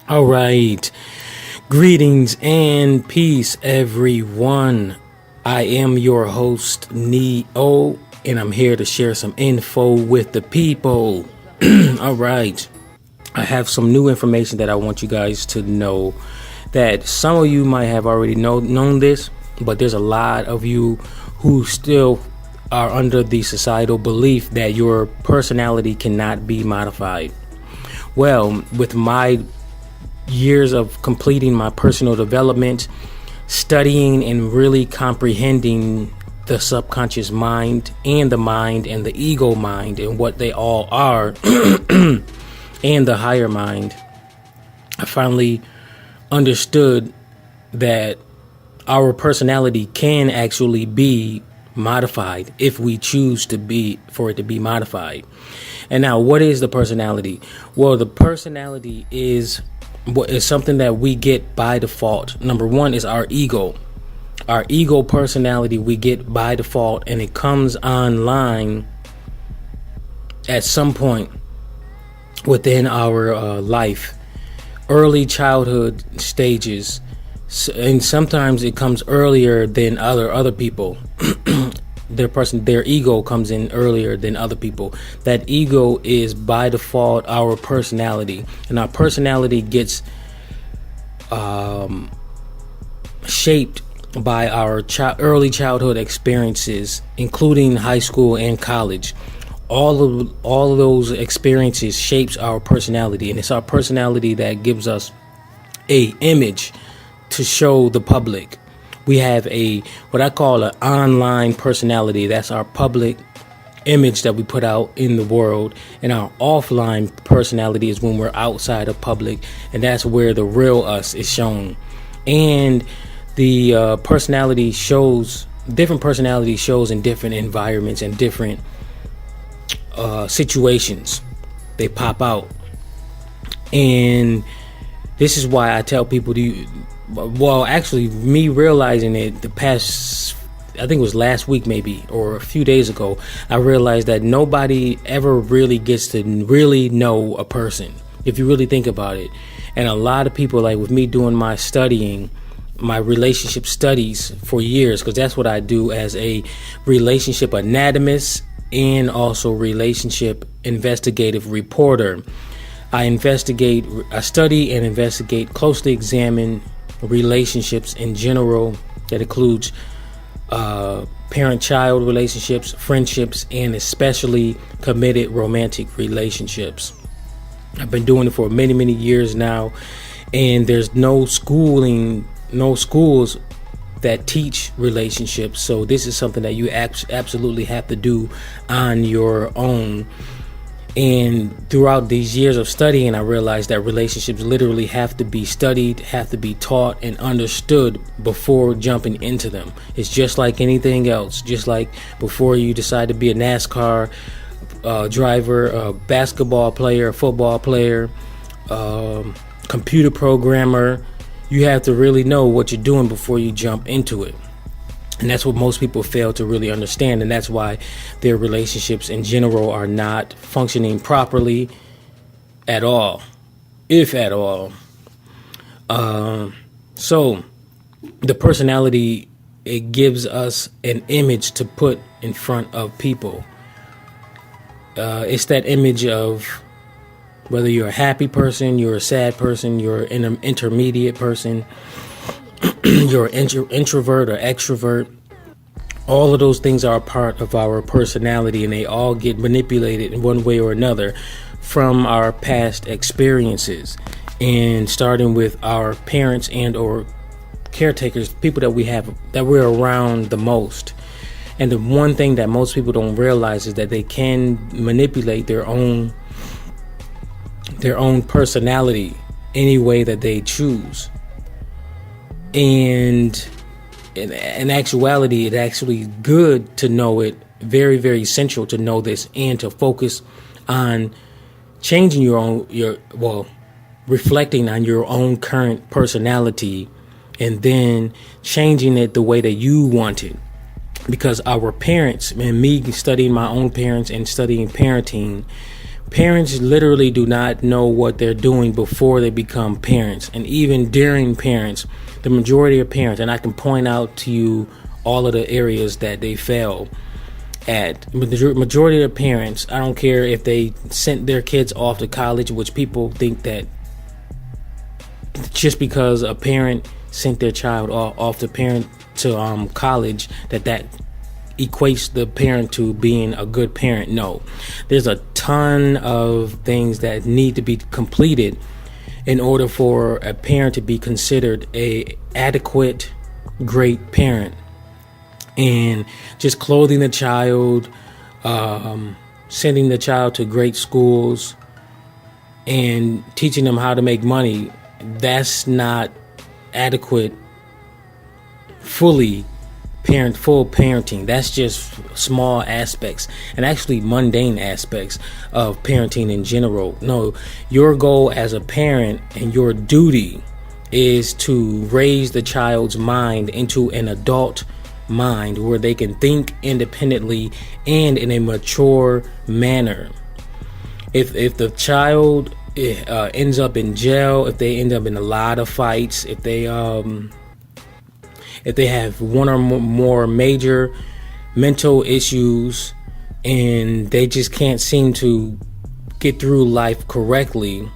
All right. Greetings and peace, everyone. I am your host, Neo, and I'm here to share some info with the people. All right. I have some new information that I want you guys to know that some of you might have already known this, but there's a lot of you who still are under the societal belief that your personality cannot be modified. Well, with my years of completing my personal development, studying and really comprehending the subconscious mind and the ego mind and what they all are and the higher mind, I finally understood that our personality can actually be modified if we choose for it to be modified. And now, what is the personality? Well, the personality is something that we get by default. Number one is our ego. Our ego personality we get by default, and it comes online at some point within our life, early childhood stages, and sometimes it comes earlier than other people. Their ego comes in earlier than other people. That ego is by default our personality, and our personality gets shaped by our early childhood experiences, including high school and college. All of those experiences shapes our personality, and it's our personality that gives us a image to show the public. We have what I call an online personality. That's our public image that we put out in the world. And our offline personality is when we're outside of public, and that's where the real us is shown. And the different personality shows in different environments and different situations. They pop out. And this is why I tell people me realizing it the past, I think it was last week maybe, or a few days ago, I realized that nobody ever really gets to really know a person, if you really think about it. And a lot of people, like with me doing my studying, my relationship studies for years, because that's what I do as a relationship anatomist and also relationship investigative reporter. I study and investigate, closely examine relationships in general. That includes parent-child relationships, friendships, and especially committed romantic relationships. I've been doing it for many, many years now, and there's no schools that teach relationships. So this is something that you absolutely have to do on your own. And throughout these years of studying, I realized that relationships literally have to be studied, have to be taught and understood before jumping into them. It's just like anything else. Just like before you decide to be a NASCAR driver, a basketball player, a football player, computer programmer, you have to really know what you're doing before you jump into it. And that's what most people fail to really understand. And that's why their relationships in general are not functioning properly at all, if at all. So the personality, it gives us an image to put in front of people. It's that image of whether you're a happy person, you're a sad person, you're an intermediate person, you're an introvert or extrovert. All of those things are a part of our personality, and they all get manipulated in one way or another from our past experiences, and starting with our parents and or caretakers, people that we're around the most. And the one thing that most people don't realize is that they can manipulate their own personality any way that they choose. And in actuality, it's actually good to know it, very, very essential to know this, and to focus on changing reflecting on your own current personality, and then changing it the way that you want it. Because our parents, and me studying my own parents and studying parenting, Parents literally do not know what they're doing before they become parents. And even during parents, the majority of parents, and I can point out to you all of the areas that they fail at. The majority of parents, I don't care if they sent their kids off to college, which people think that just because a parent sent their child off to college, that equates the parent to being a good parent. No, there's a ton of things that need to be completed in order for a parent to be considered a adequate, great parent. And just clothing the child, sending the child to great schools, and teaching them how to make money, that's not adequate, full parenting. That's just small aspects, and actually mundane aspects of parenting in general. No, your goal as a parent and your duty is to raise the child's mind into an adult mind where they can think independently and in a mature manner. If the child ends up in jail, if they end up in a lot of fights, if they have one or more major mental issues and they just can't seem to get through life correctly,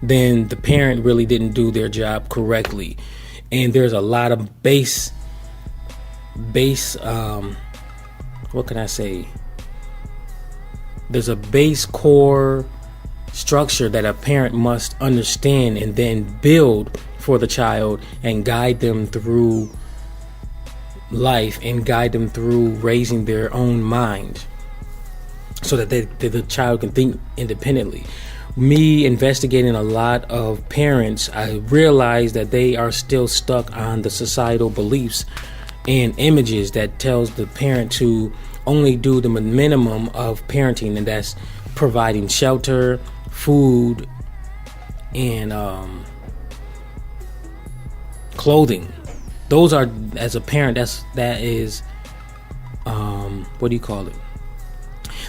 then the parent really didn't do their job correctly. And there's a lot of base what can I say? There's a base core structure that a parent must understand and then build for the child and guide them through life and guide them through raising their own mind so that the child can think independently. Me investigating a lot of parents, I realized that they are still stuck on the societal beliefs and images that tells the parent to only do the minimum of parenting, and that's providing shelter, food, and clothing. Those are, as a parent, that is what do you call it?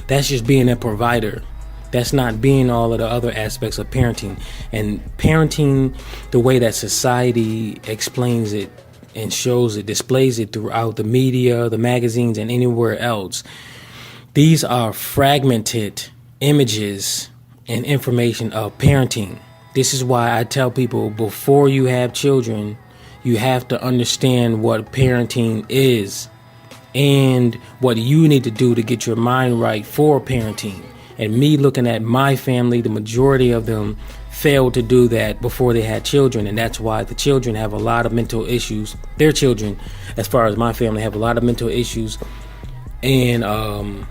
That's just being a provider. That's not being all of the other aspects of parenting. And parenting, the way that society explains it and shows it, displays it throughout the media, the magazines, and anywhere else, these are fragmented images and information of parenting. This is why I tell people, before you have children, you have to understand what parenting is and what you need to do to get your mind right for parenting. And me looking at my family, the majority of them failed to do that before they had children. And that's why the children have a lot of mental issues. Their children, as far as my family, have a lot of mental issues. And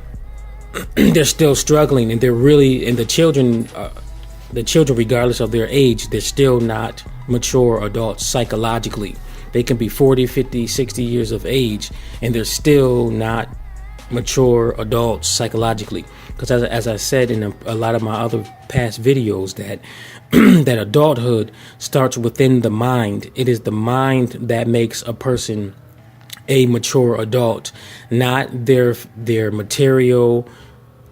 they're still struggling. And they're really, and the children, regardless of their age, they're still not mature adults psychologically. They can be 40, 50, 60 years of age, and they're still not mature adults psychologically. Because as I said in a lot of my other past videos, that that adulthood starts within the mind. It is the mind that makes a person a mature adult, not their material,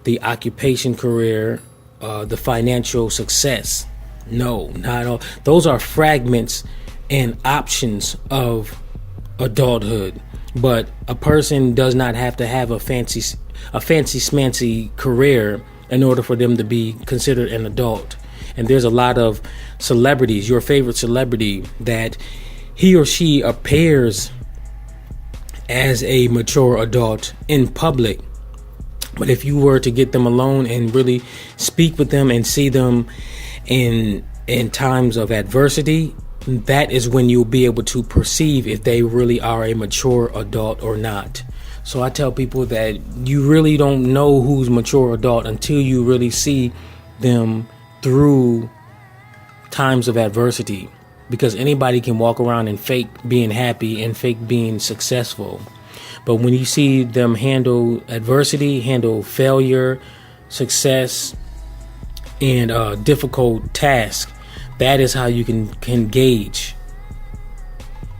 the occupation, career, the financial success. No, not all. Those are fragments and options of adulthood. But a person does not have to have a fancy smancy career in order for them to be considered an adult. And there's a lot of celebrities, your favorite celebrity, that he or she appears as a mature adult in public. But if you were to get them alone and really speak with them and see them in times of adversity, that is when you'll be able to perceive if they really are a mature adult or not. So I tell people that you really don't know who's mature adult until you really see them through times of adversity, because anybody can walk around and fake being happy and fake being successful. But when you see them handle adversity, handle failure, success, and difficult tasks, that is how you can gauge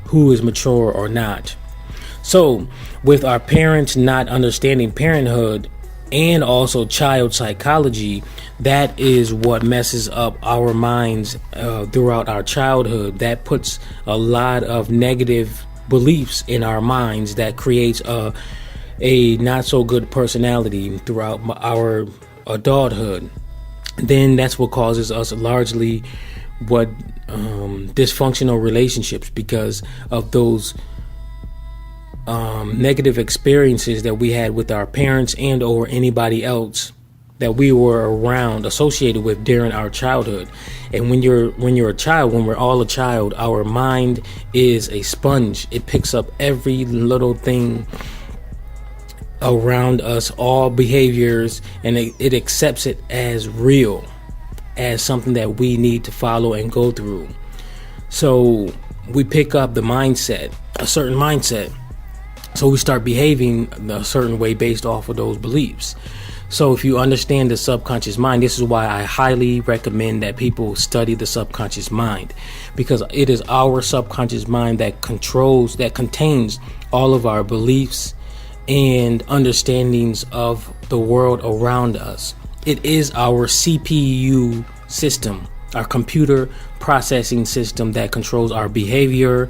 who is mature or not. So with our parents not understanding parenthood and also child psychology. That is what messes up our minds throughout our childhood. That puts a lot of negative beliefs in our minds that creates a not so good personality throughout our adulthood. Then that's what causes us largely what dysfunctional relationships, because of those negative experiences that we had with our parents and or anybody else that we were around, associated with during our childhood. And when you're a child, when we're all a child, our mind is a sponge. It picks up every little thing around us, all behaviors, and it accepts it as real, as something that we need to follow and go through. So we pick up the mindset, a certain mindset. So we start behaving a certain way based off of those beliefs. So if you understand the subconscious mind, this is why I highly recommend that people study the subconscious mind, because it is our subconscious mind that contains all of our beliefs and understandings of the world around us. It is our CPU system, our computer processing system, that controls our behavior,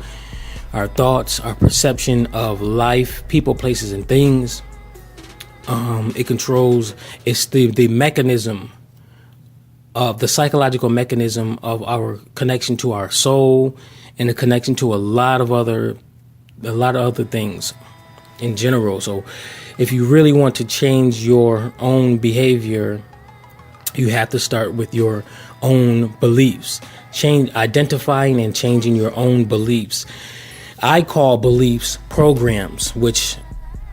our thoughts, our perception of life, people, places, and things. It's the mechanism of the psychological mechanism of our connection to our soul, and the connection to a lot of other things in general. So if you really want to change your own behavior, you have to start with your own beliefs. Identifying and changing your own beliefs. I call beliefs programs, which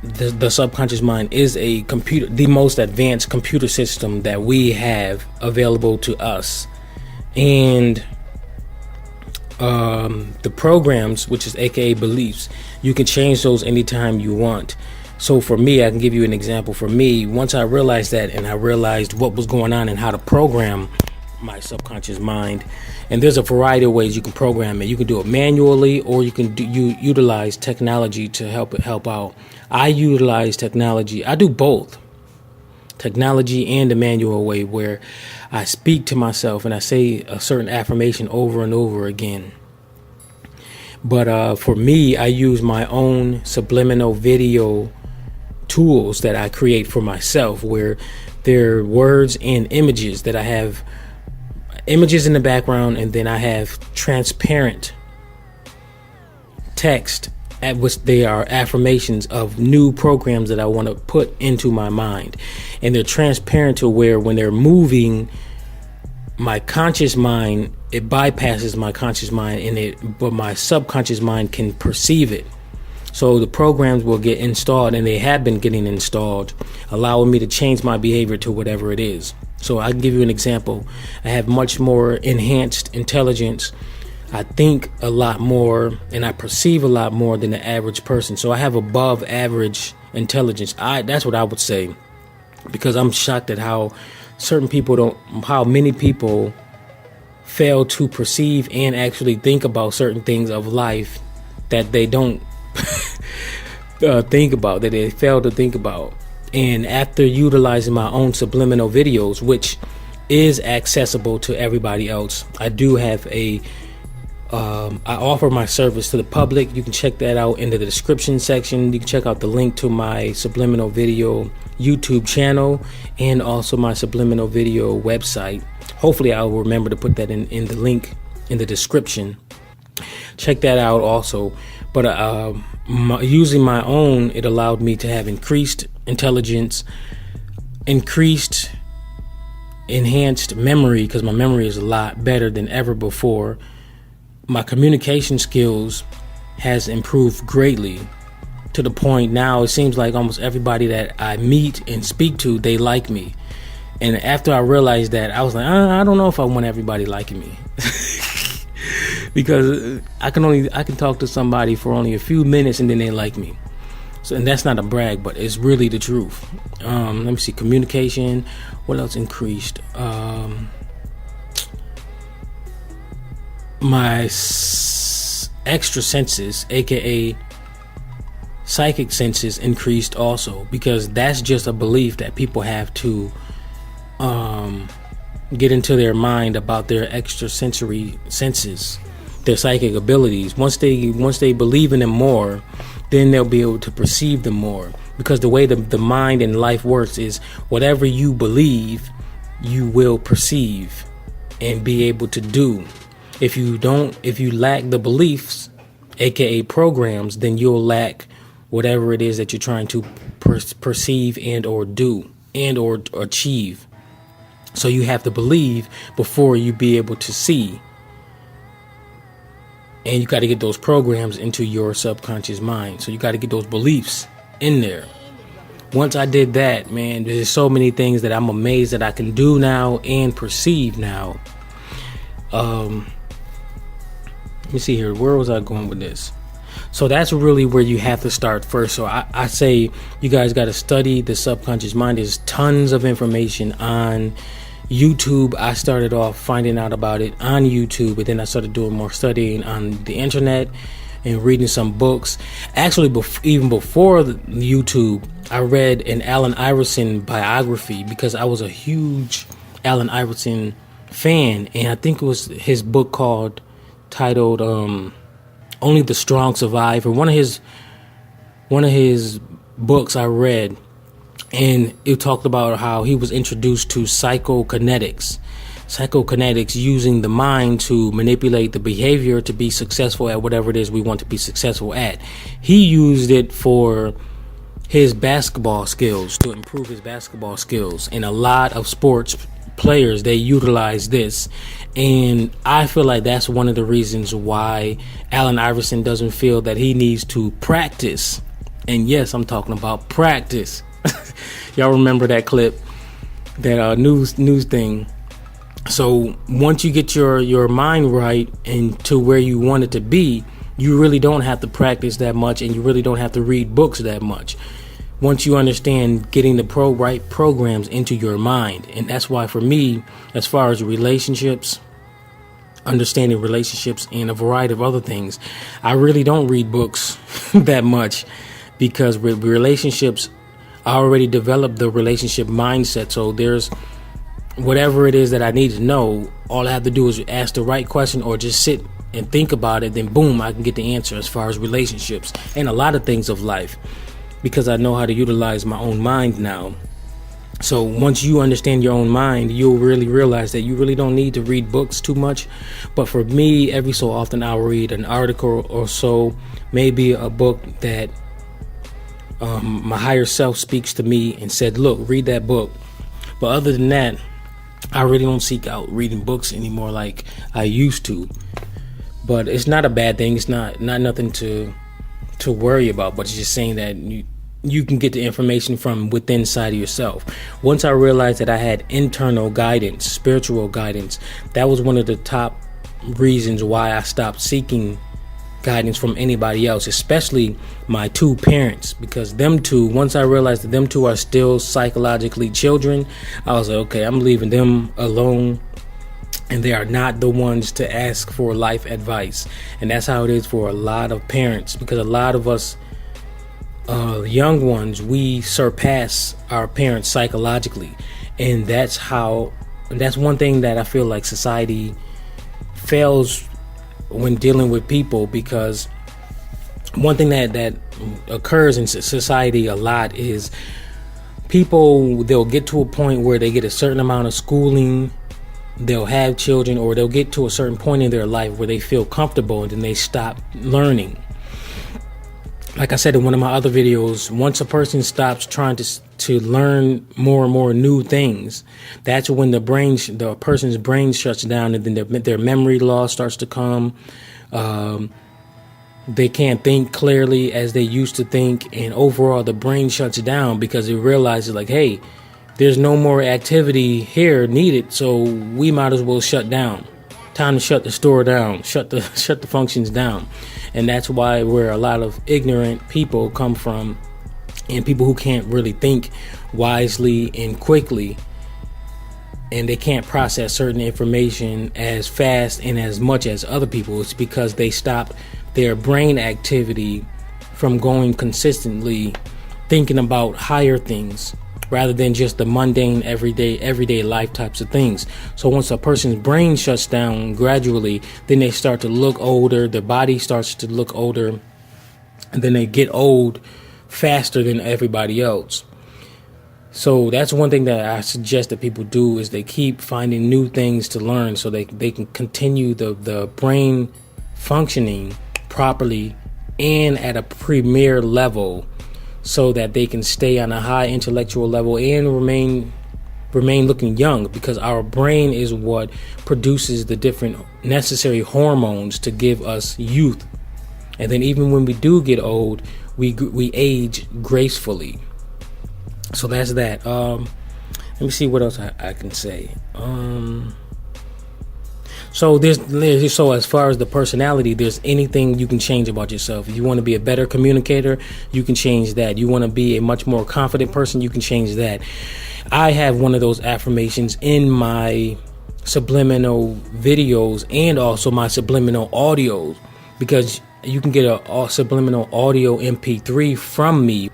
the subconscious mind is the most advanced computer system that we have available to us. And the programs, which is aka beliefs, you can change those anytime you want. So for me, I can give you an example. For me, once I realized that, and I realized what was going on and how to program my subconscious mind, and there's a variety of ways you can program it. You can do it manually, or you can utilize technology to help out. I utilize technology. I do both, technology and the manual way, where I speak to myself and I say a certain affirmation over and over again. But for me, I use my own subliminal video tools that I create for myself, where there are words and images that I have. Images in the background, and then I have transparent text at which they are affirmations of new programs that I want to put into my mind. And they're transparent to where when they're moving, my conscious mind, it bypasses my conscious mind, but my subconscious mind can perceive it. So the programs will get installed, and they have been getting installed, allowing me to change my behavior to whatever it is. So I can give you an example. I have much more enhanced intelligence. I think a lot more, and I perceive a lot more than the average person. So I have above average intelligence. That's what I would say, because I'm shocked at how many people fail to perceive and actually think about certain things of life that they don't think about, that they fail to think about. And after utilizing my own subliminal videos, which is accessible to everybody else, I do have I offer my service to the public. You can check that out in the description section. You can check out the link to my subliminal video YouTube channel, and also my subliminal video website. Hopefully I'll remember to put that in the link in the description. Check that out also. But using my own, it allowed me to have increased intelligence, enhanced memory, because my memory is a lot better than ever before. My communication skills has improved greatly, to the point now it seems like almost everybody that I meet and speak to, they like me. And after I realized that, I was like, I don't know if I want everybody liking me. Because I can talk to somebody for only a few minutes and then they like me. So, and that's not a brag, but it's really the truth. Let me see, communication. What else increased? My extra senses, aka psychic senses increased also, because that's just a belief that people have to get into their mind about their extrasensory senses, their psychic abilities. Once they believe in them more, then they'll be able to perceive them more, because the way the mind and life works is whatever you believe, you will perceive and be able to do. If you lack the beliefs, aka programs, then you'll lack whatever it is that you're trying to perceive and or do and or achieve. So you have to believe before you be able to see. And you got to get those programs into your subconscious mind. So you got to get those beliefs in there. Once I did that, man, there's so many things that I'm amazed that I can do now and perceive now. Let me see here. Where was I going with this? So that's really where you have to start first. So I say you guys got to study the subconscious mind. There's tons of information on YouTube. I started off finding out about it on YouTube, but then I started doing more studying on the internet and reading some books. Actually, even before YouTube, I read an Allen Iverson biography because I was a huge Allen Iverson fan, and I think it was his book titled Only the Strong Survive, or one of his books I read, and it talked about how he was introduced to psychokinetics using the mind to manipulate the behavior to be successful at whatever it is we want to be successful at. He used it for his basketball skills, to improve his basketball skills, and a lot of sports players, they utilize this. And I feel like that's one of the reasons why Allen Iverson doesn't feel that he needs to practice. And yes, I'm talking about practice. Y'all remember that clip, that news thing. So once you get your mind right and to where you want it to be, you really don't have to practice that much, and you really don't have to read books that much. Once you understand getting the right programs into your mind. And that's why for me, as far as relationships, understanding relationships and a variety of other things, I really don't read books that much, because with relationships, I already developed the relationship mindset. So there's whatever it is that I need to know, all I have to do is ask the right question or just sit and think about it. Then boom, I can get the answer as far as relationships and a lot of things of life, because I know how to utilize my own mind now. So once you understand your own mind, you'll really realize that you really don't need to read books too much. But for me, every so often I'll read an article or so, maybe a book that my higher self speaks to me and said, look, read that book. But other than that, I really don't seek out reading books anymore like I used to. But it's not a bad thing. It's not nothing to worry about, but it's just saying that you can get the information from within inside of yourself. Once I realized that I had internal guidance, spiritual guidance, that was one of the top reasons why I stopped seeking guidance from anybody else, especially my two parents, because them two, once I realized that them two are still psychologically children, I was like, okay, I'm leaving them alone, and they are not the ones to ask for life advice. And that's how it is for a lot of parents, because a lot of us young ones, we surpass our parents psychologically, and that's one thing that I feel like society fails when dealing with people, because one thing that occurs in society a lot is people, they'll get to a point where they get a certain amount of schooling, they'll have children, or they'll get to a certain point in their life where they feel comfortable, and then they stop learning. Like I said in one of my other videos, once a person stops trying to learn more and more new things, that's when the person's brain shuts down, and then their memory loss starts to come. They can't think clearly as they used to think, and overall the brain shuts down because it realizes, like, hey, there's no more activity here needed, so we might as well shut down. Time to shut the store down, shut the functions down. And that's where a lot of ignorant people come from, and people who can't really think wisely and quickly, and they can't process certain information as fast and as much as other people. It's because they stop their brain activity from going consistently, thinking about higher things rather than just the mundane, everyday life types of things. So once a person's brain shuts down gradually, then they start to look older, their body starts to look older, and then they get old faster than everybody else. So that's one thing that I suggest that people do, is they keep finding new things to learn so they can continue the brain functioning properly and at a premier level, so that they can stay on a high intellectual level and remain looking young, because our brain is what produces the different necessary hormones to give us youth. And then even when we do get old, we age gracefully. So that's that. Let me see what else I can say. So as far as the personality, there's anything you can change about yourself. If you want to be a better communicator, you can change that. You want to be a much more confident person, you can change that. I have one of those affirmations in my subliminal videos and also my subliminal audios, because you can get a subliminal audio MP3 from me.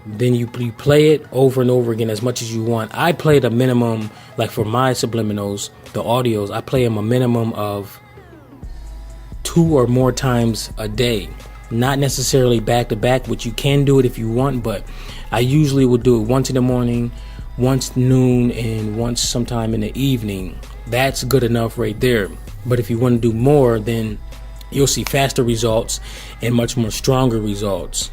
Then you play it over and over again as much as you want. I play it a minimum, like for my subliminals, the audios, I play them a minimum of 2 or more times a day. Not necessarily back to back, which you can do it if you want, but I usually would do it once in the morning, once noon, and once sometime in the evening. That's good enough right there. But if you want to do more, then you'll see faster results and much more stronger results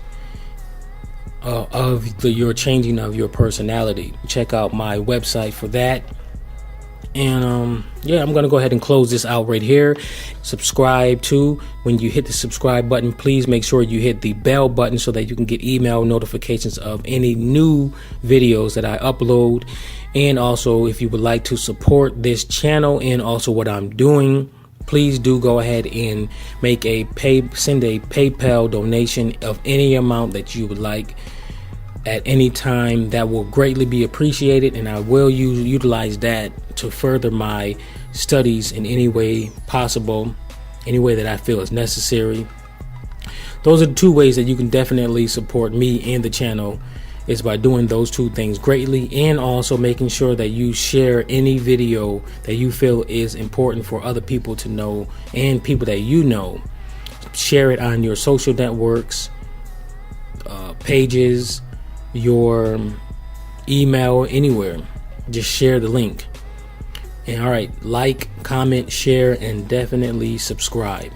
of your changing of your personality. Check out my website for that. And I'm gonna go ahead and close this out right here. Subscribe to, when you hit the subscribe button, please make sure you hit the bell button so that you can get email notifications of any new videos that I upload. And also, if you would like to support this channel and also what I'm doing, please do go ahead and send a PayPal donation of any amount that you would like at any time. That will greatly be appreciated, and I will utilize that to further my studies in any way possible, any way that I feel is necessary. Those are the 2 ways that you can definitely support me and the channel, is by doing those 2 things greatly, and also making sure that you share any video that you feel is important for other people to know, and people that you know. Share it on your social networks, pages, your email, anywhere. Just share the link. And all right, like, comment, share, and definitely subscribe.